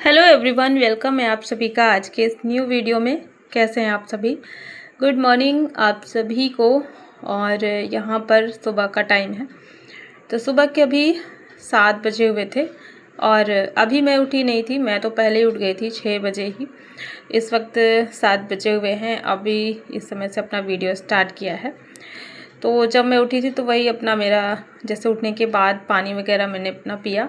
Hello everyone, welcome है आप सभी का आज के इस न्यू वीडियो में। कैसे हैं आप सभी? गुड मॉर्निंग आप सभी को। और यहाँ पर सुबह का टाइम है, तो सुबह के अभी 7 बजे हुए थे और अभी मैं उठी नहीं थी। मैं तो पहले ही उठ गई थी 6 बजे ही। इस वक्त 7 बजे हुए हैं। अभी इस समय से अपना वीडियो स्टार्ट किया है। तो जब मैं उठी थी तो वही अपना मेरा जैसे उठने के बाद पानी वगैरह मैंने अपना पिया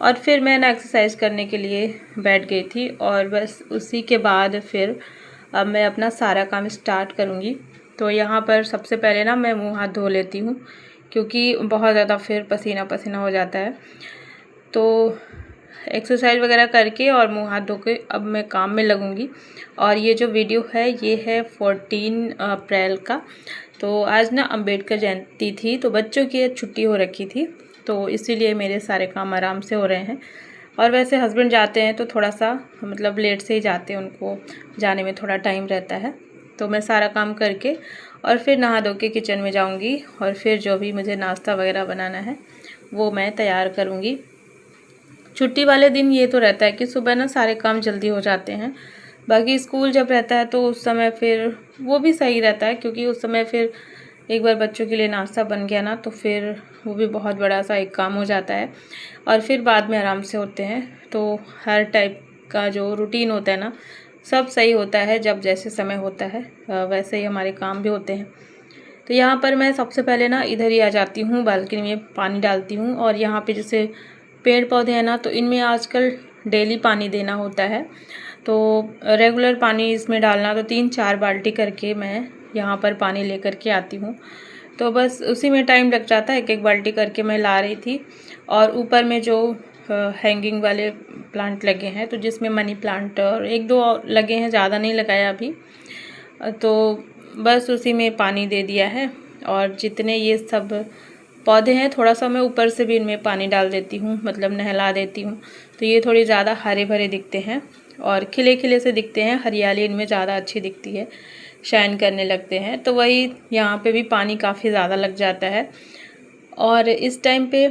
और फिर मैं ना एक्सरसाइज करने के लिए बैठ गई थी। और बस उसी के बाद फिर अब मैं अपना सारा काम स्टार्ट करूँगी। तो यहाँ पर सबसे पहले ना मैं मुँह हाथ धो लेती हूँ, क्योंकि बहुत ज़्यादा फिर पसीना पसीना हो जाता है। तो एक्सरसाइज वगैरह करके और मुंह हाथ धो के अब मैं काम में लगूंगी। और ये जो वीडियो है ये है 14 अप्रैल का। तो आज ना अंबेडकर जयंती थी, तो बच्चों की छुट्टी हो रखी थी, तो इसीलिए मेरे सारे काम आराम से हो रहे हैं। और वैसे हस्बैंड जाते हैं तो थोड़ा सा मतलब लेट से ही जाते हैं, उनको जाने में थोड़ा टाइम रहता है। तो मैं सारा काम करके और फिर नहा धो के किचन में जाऊंगी और फिर जो भी मुझे नाश्ता वगैरह बनाना है वो मैं तैयार करूँगी। छुट्टी वाले दिन ये तो रहता है कि सुबह ना सारे काम जल्दी हो जाते हैं। बाकी स्कूल जब रहता है तो उस समय फिर वो भी सही रहता है, क्योंकि उस समय फिर एक बार बच्चों के लिए नाश्ता बन गया ना तो फिर वो भी बहुत बड़ा सा एक काम हो जाता है और फिर बाद में आराम से होते हैं। तो हर टाइप का जो रूटीन होता है ना सब सही होता है, जब जैसे समय होता है वैसे ही हमारे काम भी होते हैं। तो यहाँ पर मैं सबसे पहले ना इधर ही आ जाती हूँ, बालकनी में पानी डालती हूँ। और यहाँ पे जैसे पेड़ पौधे हैं ना तो इनमें आजकल डेली पानी देना होता है, तो रेगुलर पानी इसमें डालना, तो 3-4 बाल्टी करके मैं यहाँ पर पानी लेकर के आती हूँ। तो बस उसी में टाइम लग जाता है, एक एक बाल्टी करके मैं ला रही थी। और ऊपर में जो हैंगिंग वाले प्लांट लगे हैं, तो जिसमें मनी प्लांट और 1-2 और लगे हैं, ज़्यादा नहीं लगाया अभी। तो बस उसी में पानी दे दिया है। और जितने ये सब पौधे हैं थोड़ा सा मैं ऊपर से भी इनमें पानी डाल देती हूँ, मतलब नहला देती हूँ। तो ये थोड़ी ज़्यादा हरे भरे दिखते हैं और खिले खिले से दिखते हैं, हरियाली इनमें ज़्यादा अच्छी दिखती है, शाइन करने लगते हैं। तो वही यहाँ पे भी पानी काफ़ी ज़्यादा लग जाता है। और इस टाइम पे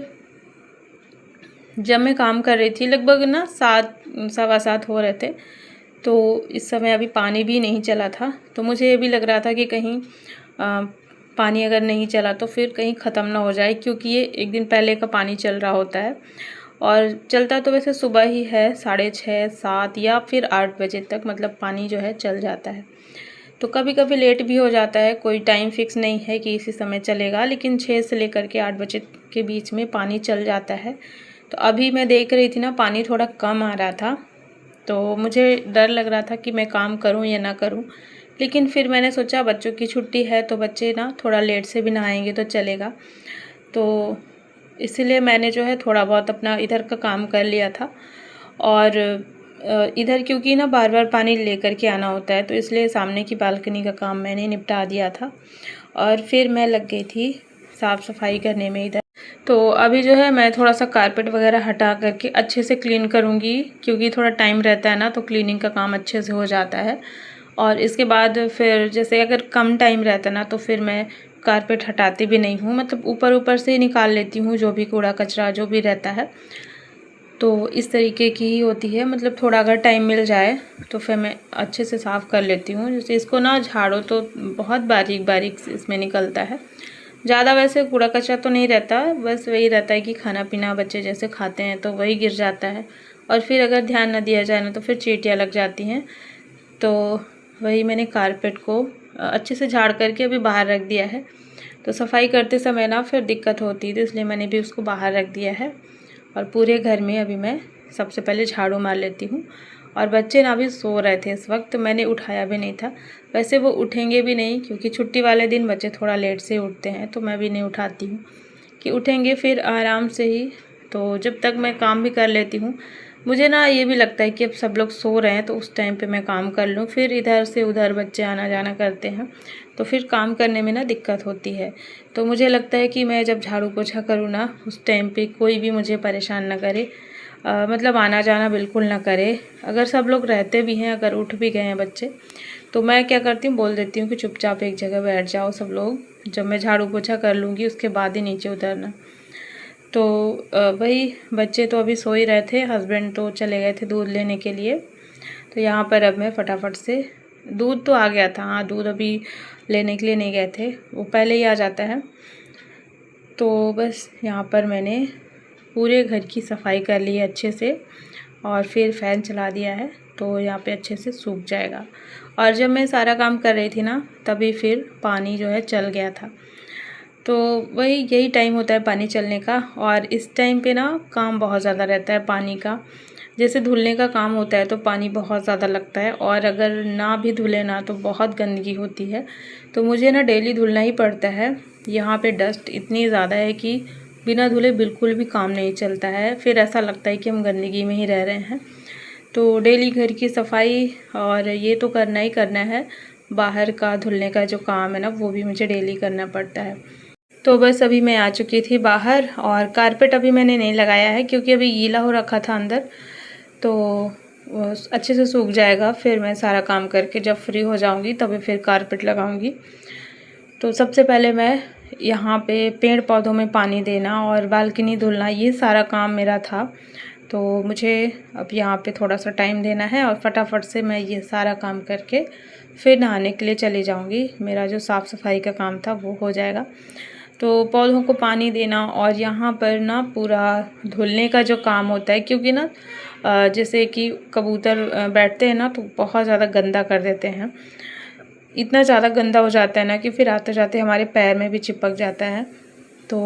जब मैं काम कर रही थी लगभग ना 7 सवा 7 हो रहे थे, तो इस समय अभी पानी भी नहीं चला था। तो मुझे ये भी लग रहा था कि कहीं पानी अगर नहीं चला तो फिर कहीं ख़त्म ना हो जाए, क्योंकि ये एक दिन पहले का पानी चल रहा होता है। और चलता तो वैसे सुबह ही है, 6:30 7 या फिर 8 बजे तक मतलब पानी जो है चल जाता है। तो कभी कभी लेट भी हो जाता है, कोई टाइम फिक्स नहीं है कि इसी समय चलेगा, लेकिन 6 से लेकर के 8 बजे के बीच में पानी चल जाता है। तो अभी मैं देख रही थी ना पानी थोड़ा कम आ रहा था, तो मुझे डर लग रहा था कि मैं काम करूं या ना करूं। लेकिन फिर मैंने सोचा बच्चों की छुट्टी है तो बच्चे ना थोड़ा लेट से भी नहाएंगे तो चलेगा। तो इसीलिए मैंने जो है थोड़ा बहुत अपना इधर का काम कर लिया था। और इधर क्योंकि ना बार बार पानी लेकर के आना होता है, तो इसलिए सामने की बालकनी का काम मैंने निपटा दिया था और फिर मैं लग गई थी साफ़ सफाई करने में इधर। तो अभी जो है मैं थोड़ा सा कारपेट वगैरह हटा करके अच्छे से क्लीन करूँगी, क्योंकि थोड़ा टाइम रहता है ना तो क्लीनिंग का काम अच्छे से हो जाता है। और इसके बाद फिर जैसे अगर कम टाइम रहता है ना तो फिर मैं कारपेट हटाती भी नहीं हूँ, मतलब ऊपर ऊपर से ही निकाल लेती हूँ जो भी कूड़ा कचरा जो भी रहता है। तो इस तरीके की ही होती है, मतलब थोड़ा अगर टाइम मिल जाए तो फिर मैं अच्छे से साफ़ कर लेती हूँ। जैसे इसको ना झाड़ो तो बहुत बारीक बारीक इसमें निकलता है, ज़्यादा वैसे कूड़ा कचरा तो नहीं रहता, बस वही रहता है कि खाना पीना बच्चे जैसे खाते हैं तो वही गिर जाता है। और फिर अगर ध्यान न दिया जाए ना तो फिर चींटियाँ लग जाती हैं। तो वही मैंने कारपेट को अच्छे से झाड़ करके अभी बाहर रख दिया है। तो सफाई करते समय ना फिर दिक्कत होती थी, इसलिए मैंने भी उसको बाहर रख दिया है। और पूरे घर में अभी मैं सबसे पहले झाड़ू मार लेती हूँ। और बच्चे ना भी सो रहे थे इस वक्त, मैंने उठाया भी नहीं था। वैसे वो उठेंगे भी नहीं, क्योंकि छुट्टी वाले दिन बच्चे थोड़ा लेट से उठते हैं, तो मैं भी नहीं उठाती हूँ कि उठेंगे फिर आराम से ही। तो जब तक मैं काम भी कर लेती हूँ, मुझे ना ये भी लगता है कि अब सब लोग सो रहे हैं तो उस टाइम पे मैं काम कर लूँ, फिर इधर से उधर बच्चे आना जाना करते हैं तो फिर काम करने में ना दिक्कत होती है। तो मुझे लगता है कि मैं जब झाड़ू पोछा करूँ ना उस टाइम पे कोई भी मुझे परेशान ना करे, मतलब आना जाना बिल्कुल ना करे। अगर सब लोग रहते भी हैं, अगर उठ भी गए हैं बच्चे, तो मैं क्या करती हूँ, बोल देती हूँ कि चुपचाप एक जगह बैठ जाओ सब लोग, जब मैं झाड़ू पोछा कर लूँगी उसके बाद ही नीचे उतरना। तो वही बच्चे तो अभी सो ही रहे थे, हस्बैंड तो चले गए थे दूध लेने के लिए। तो यहाँ पर अब मैं फटाफट से, दूध तो आ गया था, हाँ दूध अभी लेने के लिए नहीं गए थे, वो पहले ही आ जाता है। तो बस यहाँ पर मैंने पूरे घर की सफाई कर ली है अच्छे से, और फिर फ़ैन चला दिया है तो यहाँ पे अच्छे से सूख जाएगा। और जब मैं सारा काम कर रही थी ना, तभी फिर पानी जो है चल गया था। तो वही यही टाइम होता है पानी चलने का, और इस टाइम पे ना काम बहुत ज़्यादा रहता है पानी का। जैसे धुलने का काम होता है तो पानी बहुत ज़्यादा लगता है, और अगर ना भी धुले ना तो बहुत गंदगी होती है। तो मुझे ना डेली धुलना ही पड़ता है। यहाँ पे डस्ट इतनी ज़्यादा है कि बिना धुले बिल्कुल भी काम नहीं चलता है, फिर ऐसा लगता है कि हम गंदगी में ही रह रहे हैं। तो डेली घर की सफाई और ये तो करना ही करना है, बाहर का धुलने का जो काम है ना वो भी मुझे डेली करना पड़ता है। तो बस अभी मैं आ चुकी थी बाहर, और कारपेट अभी मैंने नहीं लगाया है क्योंकि अभी गीला हो रखा था अंदर, तो वो अच्छे से सूख जाएगा। फिर मैं सारा काम करके जब फ्री हो जाऊंगी तभी फिर कारपेट लगाऊंगी। तो सबसे पहले मैं यहाँ पे पेड़ पौधों में पानी देना और बालकनी धुलना, ये सारा काम मेरा था। तो मुझे अब यहाँ पे थोड़ा सा टाइम देना है, और फटाफट से मैं ये सारा काम करके फिर नहाने के लिए चली जाऊँगी। मेरा जो साफ़ सफाई का काम था वो हो जाएगा। तो पौधों को पानी देना, और यहाँ पर ना पूरा धुलने का जो काम होता है, क्योंकि ना जैसे कि कबूतर बैठते हैं ना तो बहुत ज़्यादा गंदा कर देते हैं। इतना ज़्यादा गंदा हो जाता है ना कि फिर आते जाते हमारे पैर में भी चिपक जाता है। तो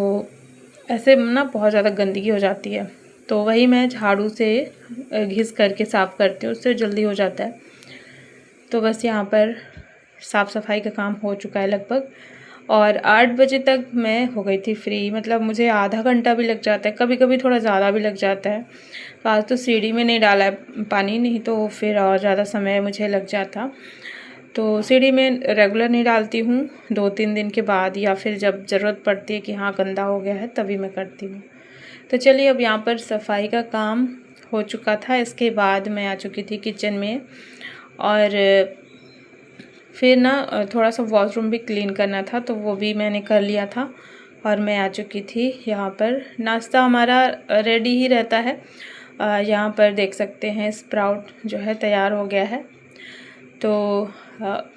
ऐसे ना बहुत ज़्यादा गंदगी हो जाती है। तो वही मैं झाड़ू से घिस करके साफ़ करती हूँ, उससे जल्दी हो जाता है। तो बस यहाँ पर साफ़ सफाई का काम हो चुका है लगभग, और 8 बजे तक मैं हो गई थी फ्री। मतलब मुझे आधा घंटा भी लग जाता है, कभी कभी थोड़ा ज़्यादा भी लग जाता है। तो आज तो सीढ़ी में नहीं डाला है पानी, नहीं तो फिर और ज़्यादा समय मुझे लग जाता। तो सीढ़ी में रेगुलर नहीं डालती हूँ, 2-3 दिन के बाद, या फिर जब ज़रूरत पड़ती है कि हाँ गंदा हो गया है तभी मैं करती हूँ। तो चलिए, अब यहाँ पर सफाई का काम हो चुका था। इसके बाद मैं आ चुकी थी किचन में, और फिर ना थोड़ा सा वॉशरूम भी क्लीन करना था तो वो भी मैंने कर लिया था। और मैं आ चुकी थी यहाँ पर। नाश्ता हमारा रेडी ही रहता है। यहाँ पर देख सकते हैं स्प्राउट जो है तैयार हो गया है। तो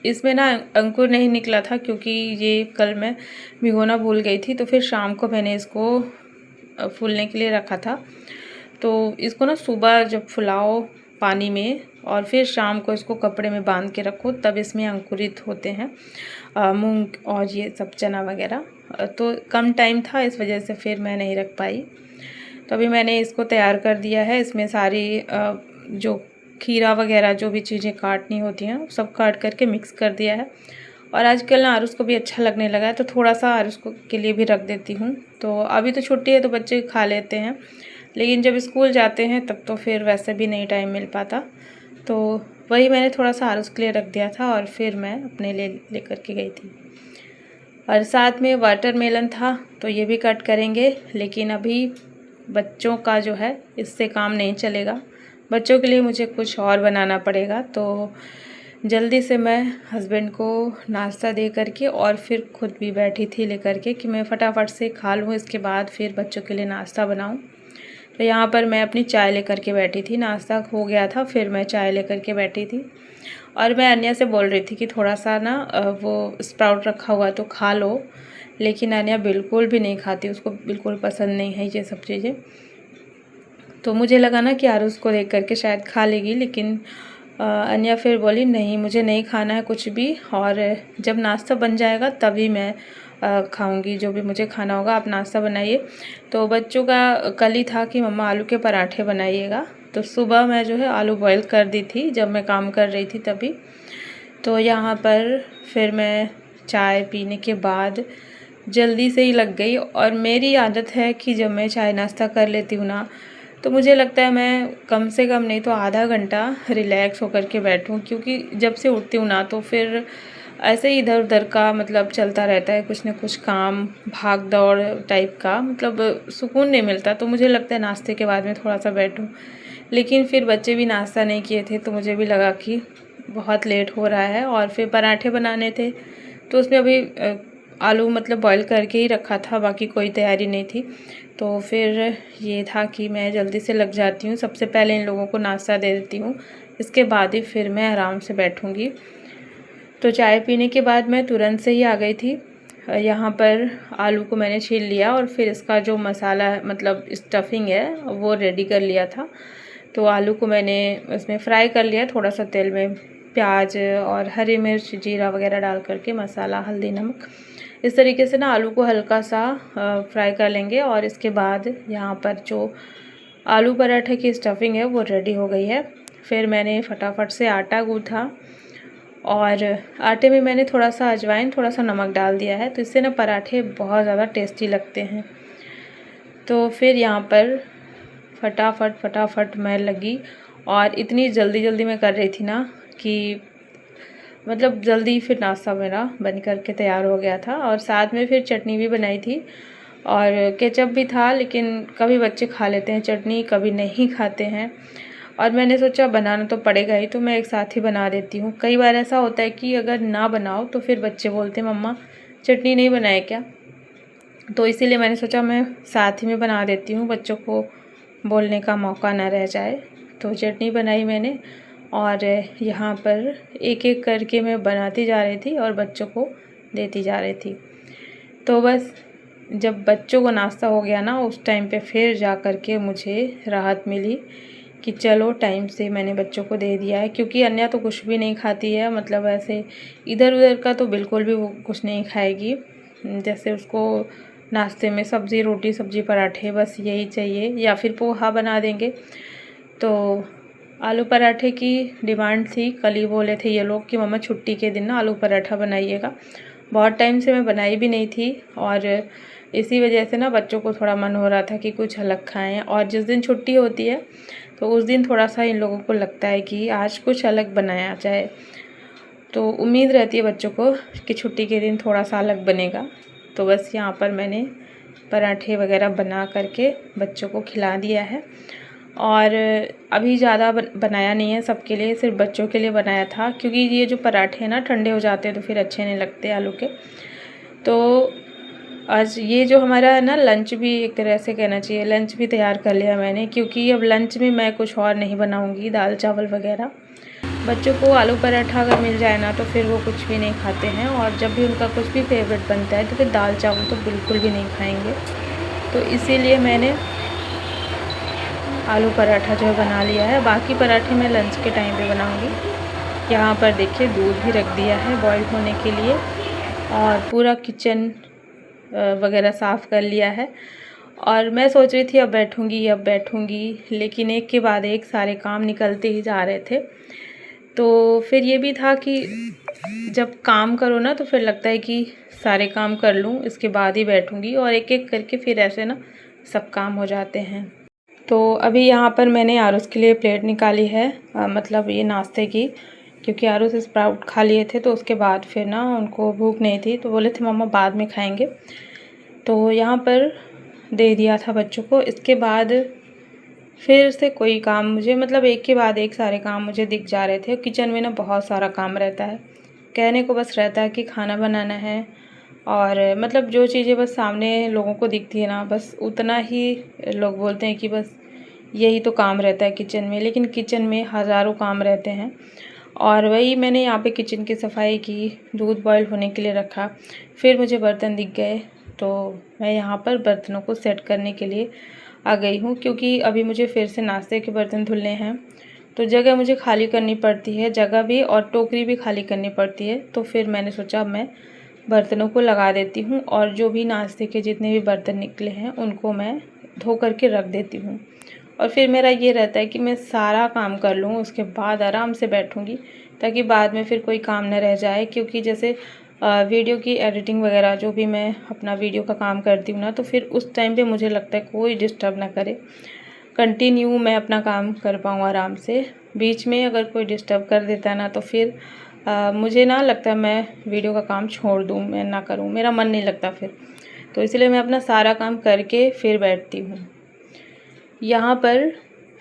इसमें ना अंकुर नहीं निकला था क्योंकि ये कल मैं भिगोना भूल गई थी, तो फिर शाम को मैंने इसको फूलने के लिए रखा था। तो इसको ना सुबह जब फुलाओ पानी में, और फिर शाम को इसको कपड़े में बांध के रखो, तब इसमें अंकुरित होते हैं मूंग और ये सब चना वगैरह। तो कम टाइम था, इस वजह से फिर मैं नहीं रख पाई। तो अभी मैंने इसको तैयार कर दिया है। इसमें सारी जो खीरा वगैरह जो भी चीज़ें काटनी होती हैं सब काट करके मिक्स कर दिया है। और आजकल ना आरुष को भी अच्छा लगने लगा है, तो थोड़ा सा आरुष को के लिए भी रख देती हूँ। तो अभी तो छुट्टी है तो बच्चे खा लेते हैं, लेकिन जब स्कूल जाते हैं तब तो फिर वैसे भी नहीं टाइम मिल पाता। तो वही मैंने थोड़ा सा आरुष के लिए रख दिया था, और फिर मैं अपने लिए लेकर के गई थी। और साथ में वाटरमेलन था तो ये भी कट करेंगे, लेकिन अभी बच्चों का जो है इससे काम नहीं चलेगा। बच्चों के लिए मुझे कुछ और बनाना पड़ेगा। तो जल्दी से मैं हस्बैंड को नाश्ता दे करके, और फिर खुद भी बैठी थी लेकर के कि मैं फटाफट से खा लूँ, इसके बाद फिर बच्चों के लिए नाश्ता बनाऊँ। तो यहाँ पर मैं अपनी चाय लेकर के बैठी थी। नाश्ता हो गया था, फिर मैं चाय लेकर के बैठी थी। और मैं अन्या से बोल रही थी कि थोड़ा सा ना वो स्प्राउट रखा हुआ तो खा लो, लेकिन अन्या बिल्कुल भी नहीं खाती, उसको बिल्कुल पसंद नहीं है ये सब चीज़ें। तो मुझे लगा ना कि आरुष को देख करके शायद खा लेगी, लेकिन अन्या फिर बोली नहीं, मुझे नहीं खाना है कुछ भी, और जब नाश्ता बन जाएगा तभी मैं खाऊंगी जो भी मुझे खाना होगा, आप नाश्ता बनाइए। तो बच्चों का कल ही था कि मम्मा आलू के पराठे बनाइएगा, तो सुबह मैं जो है आलू बॉईल कर दी थी जब मैं काम कर रही थी तभी। तो यहाँ पर फिर मैं चाय पीने के बाद जल्दी से ही लग गई। और मेरी आदत है कि जब मैं चाय नाश्ता कर लेती हूँ ना, तो मुझे लगता है मैं कम से कम नहीं तो आधा घंटा रिलैक्स होकर के बैठूं, क्योंकि जब से उठती हूँ ना तो फिर ऐसे ही इधर उधर का मतलब चलता रहता है, कुछ ना कुछ काम, भाग दौड़ टाइप का, मतलब सुकून नहीं मिलता। तो मुझे लगता है नाश्ते के बाद में थोड़ा सा बैठूं। लेकिन फिर बच्चे भी नाश्ता नहीं किए थे तो मुझे भी लगा कि बहुत लेट हो रहा है, और फिर पराठे बनाने थे तो उसमें अभी आलू मतलब बॉईल करके ही रखा था, बाकी कोई तैयारी नहीं थी। तो फिर ये था कि मैं जल्दी से लग जाती हूँ, सबसे पहले इन लोगों को नाश्ता दे देती हूँ, इसके बाद ही फिर मैं आराम से बैठूँगी। तो चाय पीने के बाद मैं तुरंत से ही आ गई थी। यहाँ पर आलू को मैंने छील लिया और फिर इसका जो मसाला मतलब स्टफिंग है वो रेडी कर लिया था। तो आलू को मैंने इसमें फ्राई कर लिया थोड़ा सा तेल में, प्याज और हरी मिर्च जीरा वगैरह डाल करके, मसाला हल्दी नमक, इस तरीके से ना आलू को हल्का सा फ्राई कर लेंगे। और इसके बाद यहाँ पर जो आलू पराठे की स्टफिंग है वो रेडी हो गई है। फिर मैंने फटाफट से आटा गूँथा और आटे में मैंने थोड़ा सा अजवाइन थोड़ा सा नमक डाल दिया है, तो इससे ना पराठे बहुत ज़्यादा टेस्टी लगते हैं। तो फिर यहाँ पर फटाफट मैं लगी और इतनी जल्दी जल्दी मैं कर रही थी ना कि मतलब जल्दी फिर नाश्ता मेरा बन कर के तैयार हो गया था। और साथ में फिर चटनी भी बनाई थी और केचप भी था, लेकिन कभी बच्चे खा लेते हैं चटनी, कभी नहीं खाते हैं। और मैंने सोचा बनाना तो पड़ेगा ही, तो मैं एक साथ ही बना देती हूँ। कई बार ऐसा होता है कि अगर ना बनाओ तो फिर बच्चे बोलते हैं मम्मा चटनी नहीं बनाए क्या, तो इसीलिए मैंने सोचा मैं साथ ही में बना देती हूँ, बच्चों को बोलने का मौका ना रह जाए। तो चटनी बनाई मैंने और यहाँ पर एक एक करके मैं बनाती जा रही थी और बच्चों को देती जा रही थी। तो बस जब बच्चों को नाश्ता हो गया ना, उस टाइम पे फिर जा कर के मुझे राहत मिली कि चलो टाइम से मैंने बच्चों को दे दिया है, क्योंकि अन्य तो कुछ भी नहीं खाती है, मतलब ऐसे इधर उधर का तो बिल्कुल भी वो कुछ नहीं खाएगी। जैसे उसको नाश्ते में सब्ज़ी रोटी सब्ज़ी पराठे बस यही चाहिए, या फिर पोहा बना देंगे। तो आलू पराठे की डिमांड थी, कल ही बोले थे ये लोग कि मम्मा छुट्टी के दिन ना आलू पराठा बनाइएगा। बहुत टाइम से मैं बनाई भी नहीं थी और इसी वजह से ना बच्चों को थोड़ा मन हो रहा था कि कुछ अलग खाएं। और जिस दिन छुट्टी होती है तो उस दिन थोड़ा सा इन लोगों को लगता है कि आज कुछ अलग बनाया जाए, तो उम्मीद रहती है बच्चों को कि छुट्टी के दिन थोड़ा सा अलग बनेगा। तो बस यहाँ पर मैंने पराठे वगैरह बना करके बच्चों को खिला दिया है। और अभी ज़्यादा बनाया नहीं है सबके लिए, सिर्फ बच्चों के लिए बनाया था, क्योंकि ये जो पराठे हैं ना ठंडे हो जाते हैं तो फिर अच्छे नहीं लगते आलू के। तो आज ये जो हमारा है ना लंच भी एक तरह से कहना चाहिए, लंच भी तैयार कर लिया मैंने, क्योंकि अब लंच में मैं कुछ और नहीं बनाऊंगी, दाल चावल वगैरह। बच्चों को आलू पराठा अगर मिल जाए ना तो फिर वो कुछ भी नहीं खाते हैं, और जब भी उनका कुछ भी फेवरेट बनता है तो फिर दाल चावल तो बिल्कुल भी नहीं खाएंगे। तो इसीलिए मैंने आलू पराठा जो है बना लिया है। बाकी पराठे मैं लंच के टाइम पे बनाऊंगी। यहाँ पर देखिए दूध भी रख दिया है बॉईल होने के लिए, और पूरा किचन वगैरह साफ़ कर लिया है। और मैं सोच रही थी अब बैठूंगी, लेकिन एक के बाद एक सारे काम निकलते ही जा रहे थे। तो फिर ये भी था कि जब काम करो ना तो फिर लगता है कि सारे काम कर लूँ, इसके बाद ही बैठूंगी, और एक एक करके फिर ऐसे ना सब काम हो जाते हैं। तो अभी यहाँ पर मैंने आरुष के लिए प्लेट निकाली है, मतलब ये नाश्ते की, क्योंकि आरुष स्प्राउट खा लिए थे तो उसके बाद फिर ना उनको भूख नहीं थी, तो बोले थे मम्मा बाद में खाएंगे। तो यहाँ पर दे दिया था बच्चों को। इसके बाद फिर से कोई काम मुझे, मतलब एक के बाद एक सारे काम मुझे दिख जा रहे थे। किचन में ना बहुत सारा काम रहता है, कहने को बस रहता है कि खाना बनाना है, और मतलब जो चीज़ें बस सामने लोगों को दिखती है ना, बस उतना ही लोग बोलते हैं कि बस यही तो काम रहता है किचन में, लेकिन किचन में हज़ारों काम रहते हैं। और वही मैंने यहाँ पे किचन की सफाई की, दूध बॉईल होने के लिए रखा, फिर मुझे बर्तन दिख गए, तो मैं यहाँ पर बर्तनों को सेट करने के लिए आ गई हूँ, क्योंकि अभी मुझे फिर से नाश्ते के बर्तन धुलने हैं, तो जगह मुझे खाली करनी पड़ती है, जगह भी और टोकरी भी खाली करनी पड़ती है। तो फिर मैंने सोचा मैं बर्तनों को लगा देती हूँ, और जो भी नाश्ते के जितने भी बर्तन निकले हैं उनको मैं धो करके रख देती हूँ। और फिर मेरा ये रहता है कि मैं सारा काम कर लूँ, उसके बाद आराम से बैठूँगी, ताकि बाद में फिर कोई काम न रह जाए। क्योंकि जैसे वीडियो की एडिटिंग वगैरह जो भी मैं अपना वीडियो का काम करती हूँ ना, तो फिर उस टाइम पे मुझे लगता है कोई डिस्टर्ब ना करे, कंटिन्यू मैं अपना काम कर पाऊँ आराम से। बीच में अगर कोई डिस्टर्ब कर देता है ना तो फिर मुझे ना लगता है मैं वीडियो का काम छोड़ दूँ, मैं ना करूँ, मेरा मन नहीं लगता फिर। तो इसलिए मैं अपना सारा काम करके फिर बैठती हूँ। यहाँ पर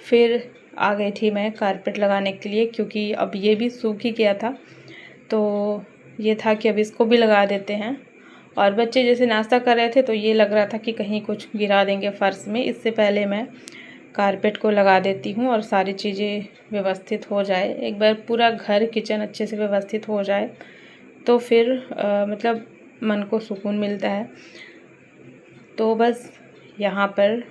फिर आ गई थी मैं कारपेट लगाने के लिए, क्योंकि अब ये भी सूख ही गया था, तो ये था कि अब इसको भी लगा देते हैं। और बच्चे जैसे नाश्ता कर रहे थे तो ये लग रहा था कि कहीं कुछ गिरा देंगे फ़र्श में। इससे पहले मैं कारपेट को लगा देती हूँ और सारी चीज़ें व्यवस्थित हो जाए। एक बार पूरा घर किचन अच्छे से व्यवस्थित हो जाए तो फिर मतलब मन को सुकून मिलता है। तो बस यहाँ पर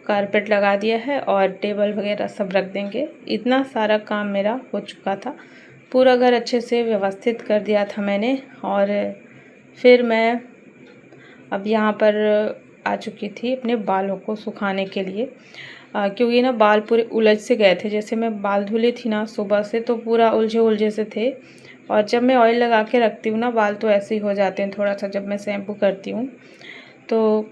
कारपेट लगा दिया है और टेबल वगैरह सब रख देंगे। इतना सारा काम मेरा हो चुका था, पूरा घर अच्छे से व्यवस्थित कर दिया था मैंने। और फिर मैं अब यहाँ पर आ चुकी थी अपने बालों को सुखाने के लिए, क्योंकि ना बाल पूरे उलझ से गए थे। जैसे मैं बाल धुली थी ना सुबह से तो पूरा उलझे उलझे से थे, और जब मैं ऑयल लगा के रखती हूँ ना बाल तो ऐसे ही हो जाते हैं थोड़ा सा जब मैं शैम्पू करती हूँ। तो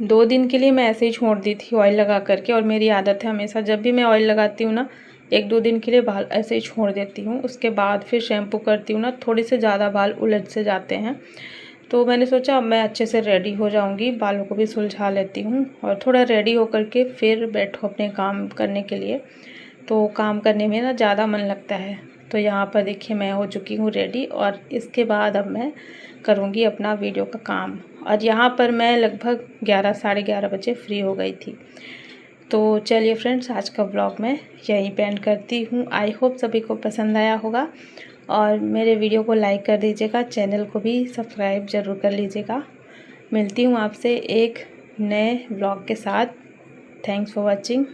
2 दिन के लिए मैं ऐसे ही छोड़ दी थी ऑयल लगा करके, और मेरी आदत है हमेशा जब भी मैं ऑयल लगाती हूँ ना 1-2 दिन के लिए बाल ऐसे ही छोड़ देती हूँ। उसके बाद फिर शैम्पू करती हूँ ना थोड़ी से ज़्यादा बाल उलझ से जाते हैं। तो मैंने सोचा अब मैं अच्छे से रेडी हो जाऊँगी, बालों को भी सुलझा लेती हूँ और थोड़ा रेडी होकर के फिर बैठो अपने काम करने के लिए। तो काम करने में ना ज़्यादा मन लगता है। तो यहाँ पर देखिए मैं हो चुकी हूँ रेडी, और इसके बाद अब मैं करूँगी अपना वीडियो का काम। और यहाँ पर मैं लगभग 11 साढ़े 11 बजे फ्री हो गई थी। तो चलिए फ्रेंड्स, आज का व्लॉग मैं यहीं पे एंड करती हूँ। आई होप सभी को पसंद आया होगा, और मेरे वीडियो को लाइक कर दीजिएगा, चैनल को भी सब्सक्राइब ज़रूर कर लीजिएगा। मिलती हूँ आपसे एक नए व्लॉग के साथ। Thanks for watching.